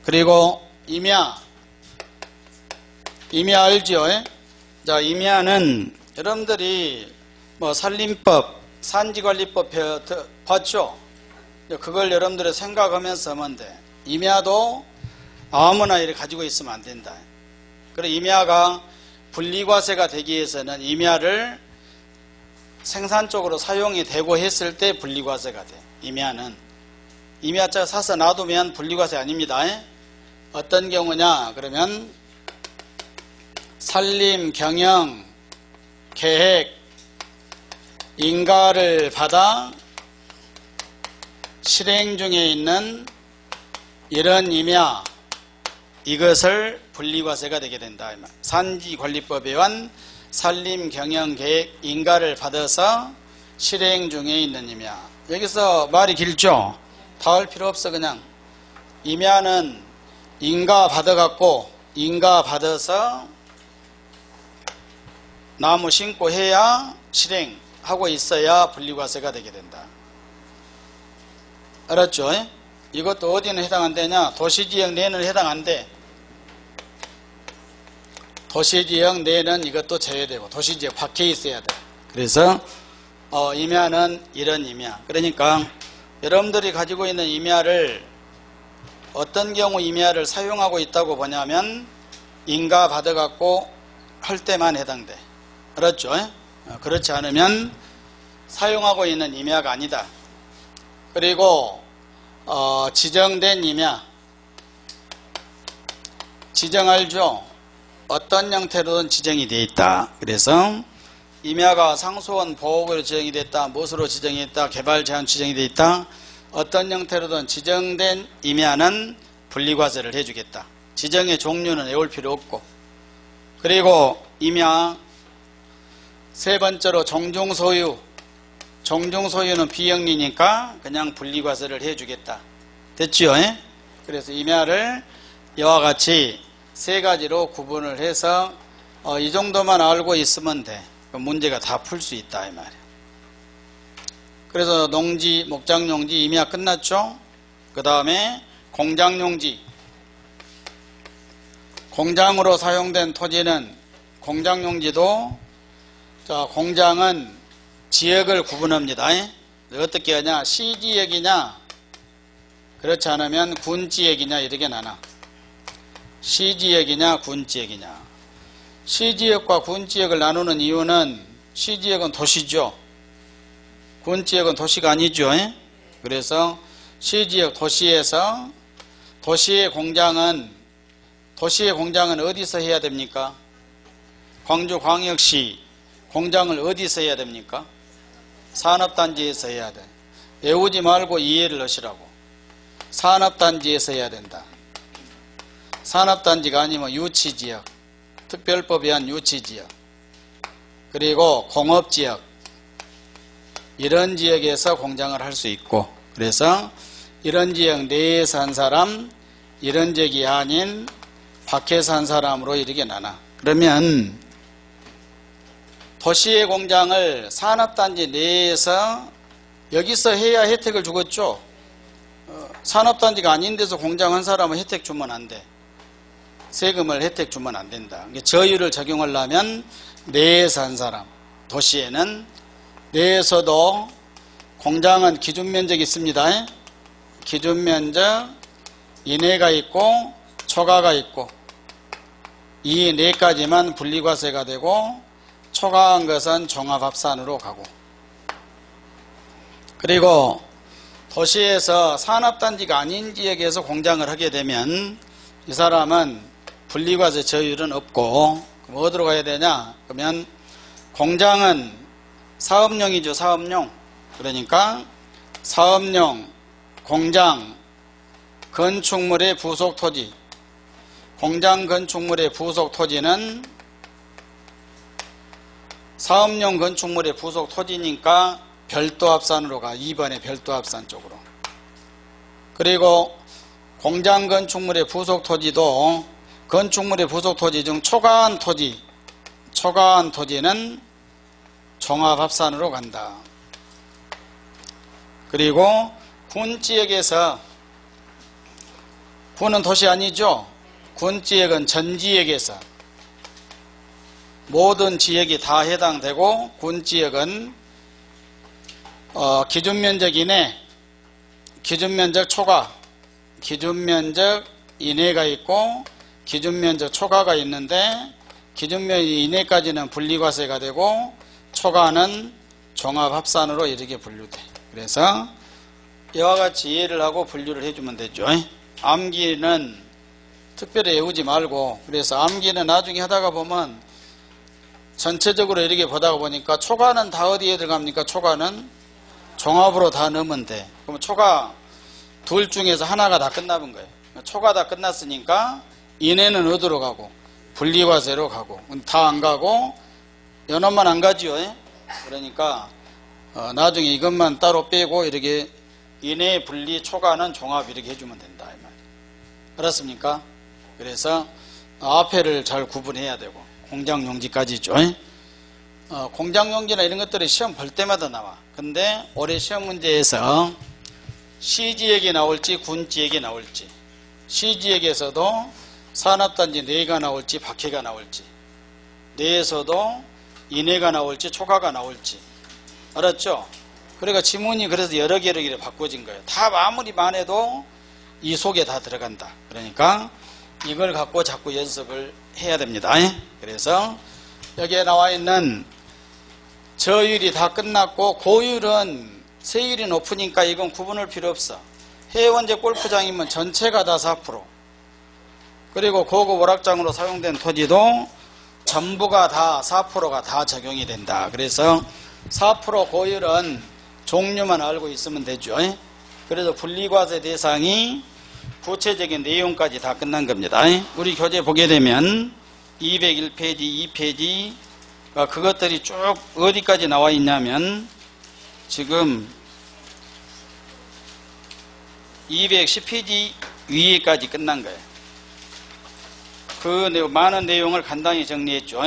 그리고 임야 알죠? 자, 임야는 여러분들이 뭐 산림법, 산지관리법 봤죠? 그걸 여러분들이 생각하면서 하면 돼. 임야도 아무나 이렇게 가지고 있으면 안 된다. 그리고 임야가 분리과세가 되기 위해서는 임야를 생산적으로 사용이 되고 했을 때 분리과세가 돼. 임야는 임야자 사서 놔두면 분리과세 아닙니다. 어떤 경우냐 그러면 산림 경영 계획 인가를 받아 실행 중에 있는 이런 임야 이것을 분리과세가 되게 된다. 산지관리법에 의한 산림경영계획 인가를 받아서 실행 중에 있는 임야. 여기서 말이 길죠? 다 할 필요 없어. 그냥 임야는 인가 받아갖고 인가 받아서 나무 심고 해야 실행하고 있어야 분리과세가 되게 된다. 알았죠? 이것도 어디는 해당 안 되냐? 도시지역 내는 해당 안 돼. 도시지역 내는 이것도 제외되고 도시지역 밖에 있어야 돼. 그래서 임야는 이런 임야. 그러니까 여러분들이 가지고 있는 임야를 어떤 경우 임야를 사용하고 있다고 보냐면 인가 받아갖고 할 때만 해당돼. 알았죠? 그렇지 않으면 사용하고 있는 임야가 아니다. 그리고 지정된 임야 지정 알죠? 어떤 형태로든 지정이 되어 있다. 그래서 임야가 상수원 보호구로 지정이 됐다, 무엇으로 지정이 됐다, 개발 제한 지정이 되어 있다, 어떤 형태로든 지정된 임야는 분리과세를 해주겠다. 지정의 종류는 외울 필요 없고, 그리고 임야 세 번째로 종중소유. 종중소유는 비영리니까 그냥 분리과세를 해주겠다. 됐죠? 그래서 임야를 이와 같이 세 가지로 구분을 해서 이 정도만 알고 있으면 돼. 문제가 다 풀 수 있다 이 말이야. 그래서 농지, 목장용지, 임야 끝났죠? 그 다음에 공장용지. 공장으로 사용된 토지는 공장용지도, 자, 공장은 지역을 구분합니다. 어떻게 하냐? 시지역이냐, 그렇지 않으면 군지역이냐, 이렇게 나눠. 시지역이냐, 군지역이냐. 시지역과 군지역을 나누는 이유는, 시지역은 도시죠. 군지역은 도시가 아니죠. 그래서 시지역, 도시에서 도시의 공장은 어디서 해야 됩니까? 광주광역시 공장을 어디서 해야 됩니까? 산업단지에서 해야 돼. 외우지 말고 이해를 하시라고. 산업단지에서 해야 된다. 산업단지가 아니면 유치지역, 특별법에 의한 유치지역, 그리고 공업지역, 이런 지역에서 공장을 할 수 있고, 그래서 이런 지역 내에서 한 사람, 이런 지역이 아닌 밖에서 한 사람으로 이렇게 나눠. 그러면 도시의 공장을 산업단지 내에서 여기서 해야 혜택을 주겠죠. 산업단지가 아닌 데서 공장한 사람은 혜택 주면 안 돼. 세금을 혜택 주면 안 된다. 저율을 적용하려면 내에서 한 사람, 도시에는 내에서도 공장은 기준면적이 있습니다. 기준면적 이내가 있고 초과가 있고, 이 네 가지만 분리과세가 되고 초과한 것은 종합합산으로 가고, 그리고 도시에서 산업단지가 아닌 지역에서 공장을 하게 되면 이 사람은 분리과세 저율은 없고, 그럼 어디로 가야 되냐? 그러면 공장은 사업용이죠. 사업용. 그러니까 사업용 공장 건축물의 부속 토지, 공장 건축물의 부속 토지는 사업용 건축물의 부속 토지니까 별도 합산으로 가. 2번의 별도 합산 쪽으로. 그리고 공장 건축물의 부속 토지도 건축물의 부속 토지 중 초과한 토지는 종합 합산으로 간다. 그리고 군지역에서, 군은 도시 아니죠. 군지역은 전지역에서 모든 지역이 다 해당되고, 군지역은 기준면적 이내, 기준면적 초과, 기준면적 이내가 있고 기준면적 초과가 있는데, 기준면적 이내까지는 분리과세가 되고 초과는 종합합산으로 이렇게 분류돼. 그래서 이와 같이 이해를 하고 분류를 해주면 되죠. 암기는 특별히 외우지 말고, 그래서 암기는 나중에 하다가 보면 전체적으로 이렇게 보다가 보니까 초과는 다 어디에 들어갑니까? 초과는 종합으로 다 넣으면 돼. 그럼 초과 둘 중에서 하나가 다 끝나본 거예요. 초과 다 끝났으니까 이내는 어디로 가고? 분리과세로 가고. 다 안 가고 연원만 안 가지요. 그러니까 나중에 이것만 따로 빼고 이렇게 이내 분리 초과는 종합 이렇게 해주면 된다 이 말. 알았습니까? 그래서 앞에를 잘 구분해야 되고, 공장용지까지죠. 공장용지나 이런 것들이 시험 볼 때마다 나와. 근데 올해 시험 문제에서 시지역이 나올지 군지역이 나올지, 시지역에서도 산업단지 내가 나올지 밖에가 나올지, 내에서도 이내가 나올지 초과가 나올지. 알았죠? 그러니까 지문이 그래서 여러 개로 바꿔진 거예요. 다 아무리만 해도 이 속에 다 들어간다. 그러니까 이걸 갖고 자꾸 연습을 해야 됩니다. 그래서 여기에 나와 있는 저율이 다 끝났고, 고율은 세율이 높으니까 이건 구분할 필요 없어. 해원제 골프장이면 전체가 다 4%, 그리고 고급 오락장으로 사용된 토지도 전부가 다 4%가 다 적용이 된다. 그래서 4% 고율은 종류만 알고 있으면 되죠. 그래서 분리과세 대상이 구체적인 내용까지 다 끝난 겁니다. 우리 교재 보게 되면 201페이지, 2페이지 그것들이 쭉 어디까지 나와 있냐면 지금 210페이지 위에까지 끝난 거예요. 그 많은 내용을 간단히 정리했죠.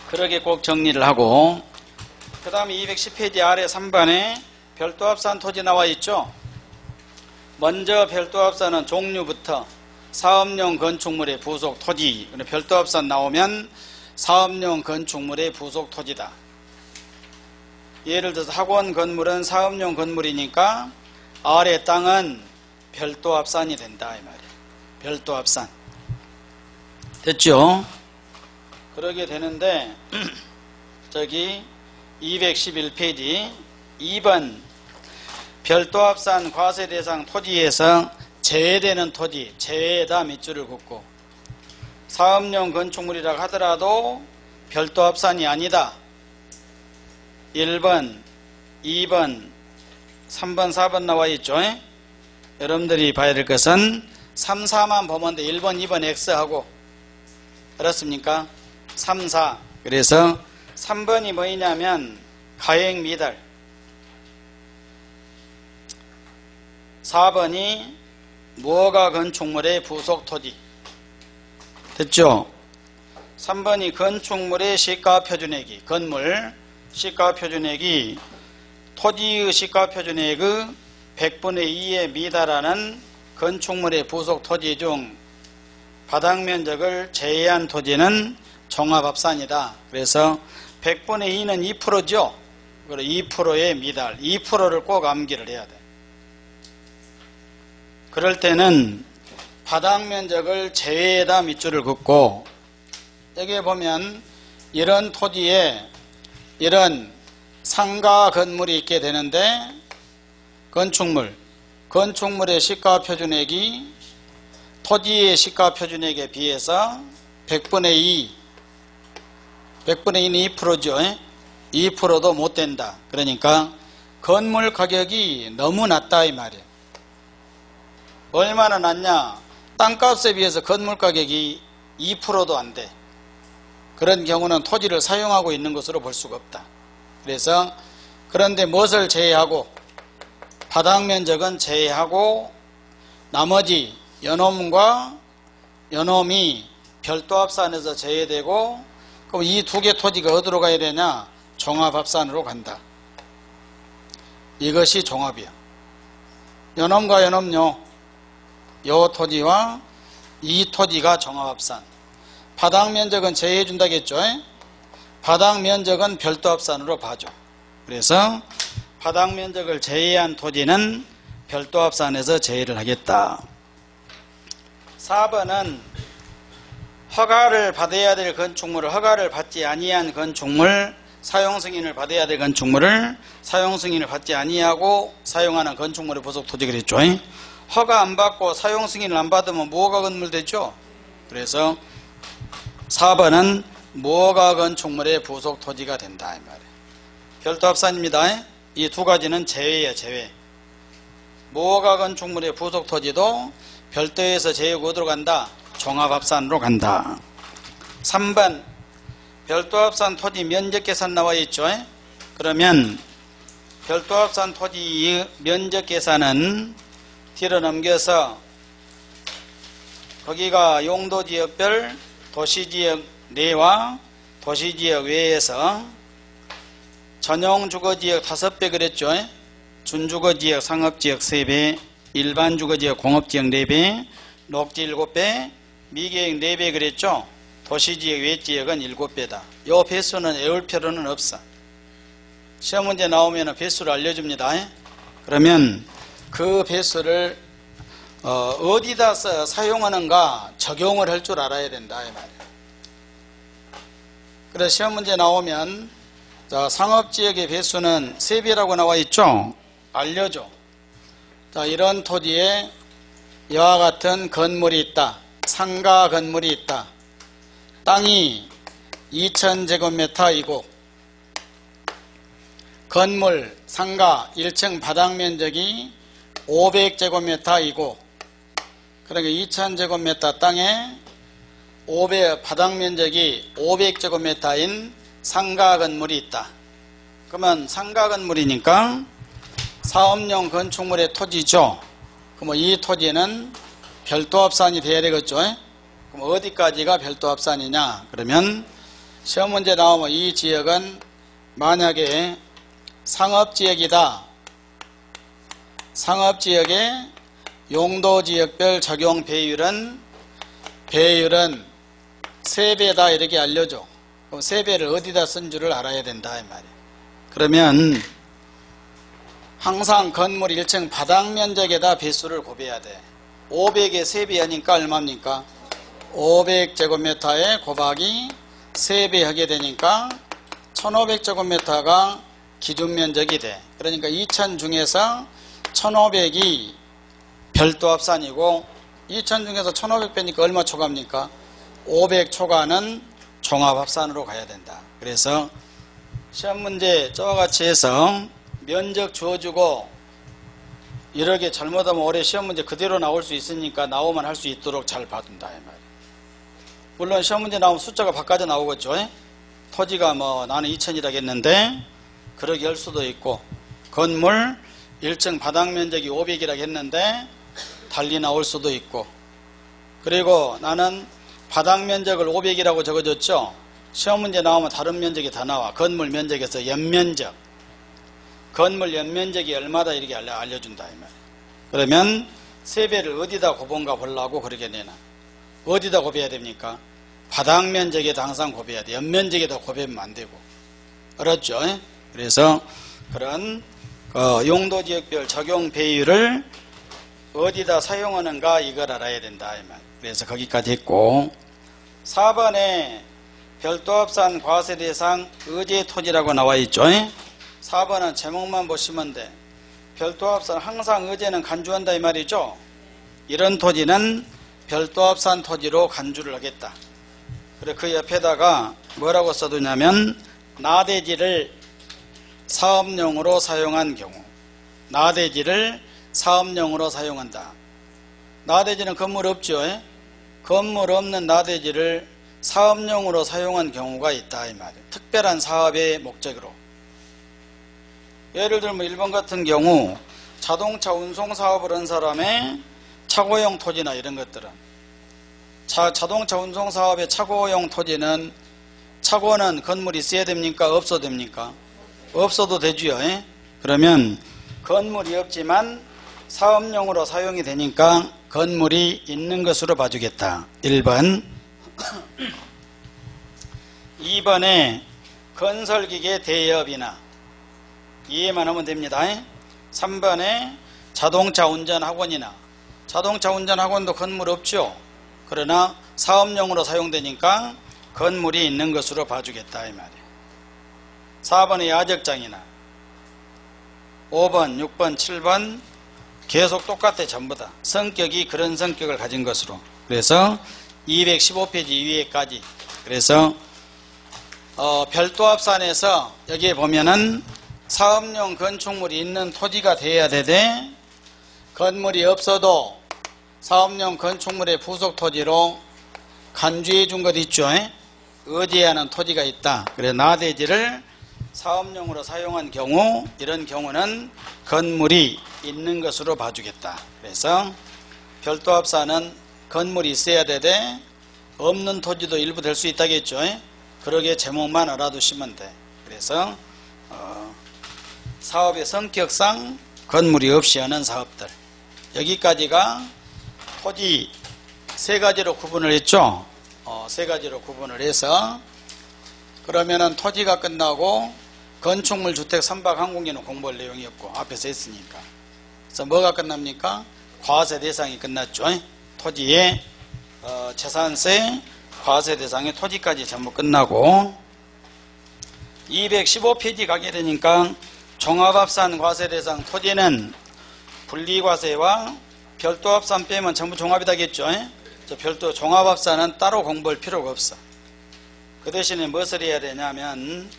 그러게 꼭 정리를 하고, 그 다음에 210페이지 아래 3번에 별도합산 토지 나와 있죠. 먼저 별도합산은 종류부터 사업용 건축물의 부속 토지, 별도합산 나오면 사업용 건축물의 부속 토지다. 예를 들어서 학원 건물은 사업용 건물이니까 아래 땅은 별도합산이 된다 이 말이에요. 별도합산 됐죠? 그러게 되는데 저기 211페이지 2번 별도합산 과세 대상 토지에서 제외되는 토지, 제외다 밑줄을 긋고 사업용 건축물이라 하더라도 별도합산이 아니다. 1번, 2번, 3번, 4번 나와 있죠. 여러분들이 봐야 될 것은 3, 4만 보면 돼. 1번, 2번 X하고. 알았습니까? 3, 4. 그래서 3번이 뭐냐면 가액 미달. 4번이 무허가 건축물의 부속 토지. 됐죠? 3번이 건축물의 시가 표준액이, 건물 시가 표준액이 토지의 시가 표준액의 100분의 2에 미달하는 건축물의 부속 토지 중 바닥면적을 제외한 토지는 종합합산이다. 그래서 100분의 2는 2%죠. 그리고 2%의 미달, 2%를 꼭 암기를 해야 돼. 그럴 때는 바닥면적을 제외에다 밑줄을 긋고, 여기에 보면 이런 토지에 이런 상가 건물이 있게 되는데 건축물의 시가 표준액이 토지의 시가 표준액에 비해서 100분의 2, 100분의 2는 2%죠. 2%도 못 된다. 그러니까 건물 가격이 너무 낮다 이 말이에요. 얼마나 낮냐? 땅값에 비해서 건물 가격이 2%도 안 돼. 그런 경우는 토지를 사용하고 있는 것으로 볼 수가 없다. 그래서 그런데 무엇을 제외하고, 바닥면적은 제외하고 나머지 연홈과 연홈이 별도합산에서 제외되고, 그럼 이 두 개 토지가 어디로 가야 되냐? 종합합산으로 간다. 이것이 종합이야. 연홈과 연홈요, 요 토지와 이 토지가 종합합산. 바닥면적은 제외해 준다겠죠. 바닥면적은 별도합산으로 봐줘. 그래서 바닥면적을 제외한 토지는 별도합산에서 제외를 하겠다. 4번은 허가를 받아야 될 건축물을 허가를 받지 아니한 건축물, 사용승인을 받아야 될 건축물을 사용승인을 받지 아니하고 사용하는 건축물의 부속 토지 그랬죠. 허가 안 받고 사용승인을 안 받으면 무허가 건물 되죠. 그래서 4번은 무허가 건축물의 부속 토지가 된다 이 말이에요. 별도합산입니다. 이 두 가지는 제외예요. 제외. 무허가 건축물의 부속 토지도 별도에서 제외고 어디로 간다? 종합합산으로 간다. 3번 별도합산 토지 면적 계산 나와 있죠. 그러면 별도합산 토지의 면적 계산은 뒤로 넘겨서 거기가 용도지역별 도시지역 내와 도시지역 외에서 전용주거지역 5배 그랬죠. 준주거지역 상업지역 3배, 일반주거지역 공업지역 4배, 녹지 7배, 미계획 4배 그랬죠. 도시지역 외지역은 7배다. 요 배수는 외울 필요는 없어. 시험 문제 나오면 배수를 알려줍니다. 그러면 그 배수를 어디다 사용하는가 적용을 할 줄 알아야 된다 이 말이에요. 그래서 시험 문제 나오면 자, 상업지역의 배수는 3배라고 나와 있죠. 알려줘. 자, 이런 토지에 이와 같은 건물이 있다. 상가 건물이 있다. 땅이 2000제곱미터이고 건물 상가 1층 바닥 면적이 500제곱미터이고 그러니까 2000제곱미터 땅에 바닥 면적이 500제곱미터인 상가 건물이 있다. 그러면 상가 건물이니까 사업용 건축물의 토지죠. 그럼 이 토지는 별도합산이 돼야 되겠죠. 그럼 어디까지가 별도합산이냐? 그러면 시험 문제 나오면 이 지역은 만약에 상업지역이다. 상업지역의 용도지역별 적용 배율은 3배다 이렇게 알려줘. 그럼 3배를 어디다 쓴 줄을 알아야 된다 이 말이에요. 그러면 항상 건물 1층 바닥 면적에다 배수를 곱해야 돼. 500에 3배 하니까 얼마입니까? 500제곱미터에 곱하기 3배 하게 되니까 1500제곱미터가 기준 면적이 돼. 그러니까 2000 중에서 1500이 별도합산이고 2000 중에서 1500 빼니까 얼마 초과입니까? 500 초과는 종합합산으로 가야 된다. 그래서 시험 문제 저와 같이 해서 면적 주어주고 이렇게 잘못하면 올해 시험 문제 그대로 나올 수 있으니까 나오면 할 수 있도록 잘 봐둔다 이 말이에요. 물론 시험 문제 나오면 숫자가 바꿔져 나오겠죠. 토지가 뭐 나는 2000이라고 했는데 그러게 할 수도 있고 건물 1층 바닥 면적이 500이라고 했는데 달리 나올 수도 있고 그리고 나는 바닥 면적을 500이라고 적어줬죠. 시험 문제 나오면 다른 면적이 다 나와. 건물 면적에서 연면적 건물 연면적이 얼마다 이렇게 알려준다 이 말이에요. 그러면 3배를 어디다 곱은가 보려고 그러게 되나. 어디다 곱해야 됩니까? 바닥 면적에다 항상 곱해야 돼. 연면적에다 곱하면 안 되고. 알았죠? 그래서 그런 용도지역별 적용 배율을 어디다 사용하는가 이걸 알아야 된다 이 말. 그래서 거기까지 했고 4번에 별도합산 과세 대상 의제 토지라고 나와 있죠. 4번은 제목만 보시면 돼. 별도합산 항상 의제는 간주한다 이 말이죠. 이런 토지는 별도합산 토지로 간주를 하겠다. 그래 그 옆에다가 뭐라고 써두냐면 나대지를 사업용으로 사용한 경우 나대지를 사업용으로 사용한다. 나대지는 건물 없죠. 건물 없는 나대지를 사업용으로 사용한 경우가 있다 이 말이에요. 특별한 사업의 목적으로. 예를 들면 1번 같은 경우 자동차 운송 사업을 한 사람의 차고용 토지나 이런 것들은 자동차 운송 사업의 차고용 토지는 차고는 건물이 있어야 됩니까? 없어도 됩니까? 없어도 되죠. 그러면 건물이 없지만 사업용으로 사용이 되니까 건물이 있는 것으로 봐주겠다. 1번 2번에 건설기계 대여업이나 이해만 하면 됩니다. 3번에 자동차 운전학원이나 자동차 운전학원도 건물 없죠. 그러나 사업용으로 사용되니까 건물이 있는 것으로 봐주겠다 이 말이에요. 4번의 야적장이나 5번, 6번, 7번 계속 똑같아 전부 다. 성격이 그런 성격을 가진 것으로. 그래서 215페이지 이후에까지. 그래서 별도합산에서 여기에 보면은 사업용 건축물이 있는 토지가 돼야 되되 건물이 없어도 사업용 건축물의 부속 토지로 간주해 준 것 있죠. 의지하는 토지가 있다. 그래서 나대지를 사업용으로 사용한 경우 이런 경우는 건물이 있는 것으로 봐주겠다. 그래서 별도합산은 건물이 있어야 되되 없는 토지도 일부 될 수 있다겠죠. 그러게 제목만 알아두시면 돼. 그래서 사업의 성격상 건물이 없이 하는 사업들. 여기까지가 토지 3가지로 구분을 했죠. 3가지로 구분을 해서 그러면은 토지가 끝나고 건축물 주택 선박 항공기는 공부할 내용이었고 앞에서 했으니까. 그래서 뭐가 끝납니까? 과세 대상이 끝났죠. 토지의 재산세 과세 대상의 토지까지 전부 끝나고 215페이지 가게 되니까 종합합산 과세 대상 토지는 분리과세와 별도합산 빼면 전부 종합이 되겠죠. 별도 종합합산은 따로 공부할 필요가 없어. 그 대신에 무엇을 해야 되냐면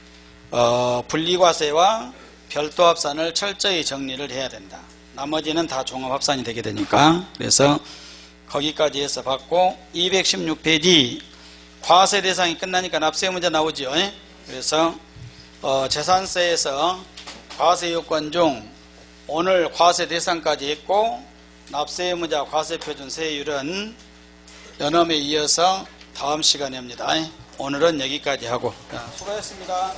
분리과세와 별도합산을 철저히 정리를 해야 된다. 나머지는 다 종합합산이 되게 되니까. 그래서 거기까지 해서 받고 216페이지 과세 대상이 끝나니까 납세 문제 나오죠. 그래서 재산세에서 과세 요건 중 오늘 과세 대상까지 했고 납세 의무자 과세 표준 세율은 연엄에 이어서 다음 시간에 합니다. 오늘은 여기까지 하고 수고하셨습니다.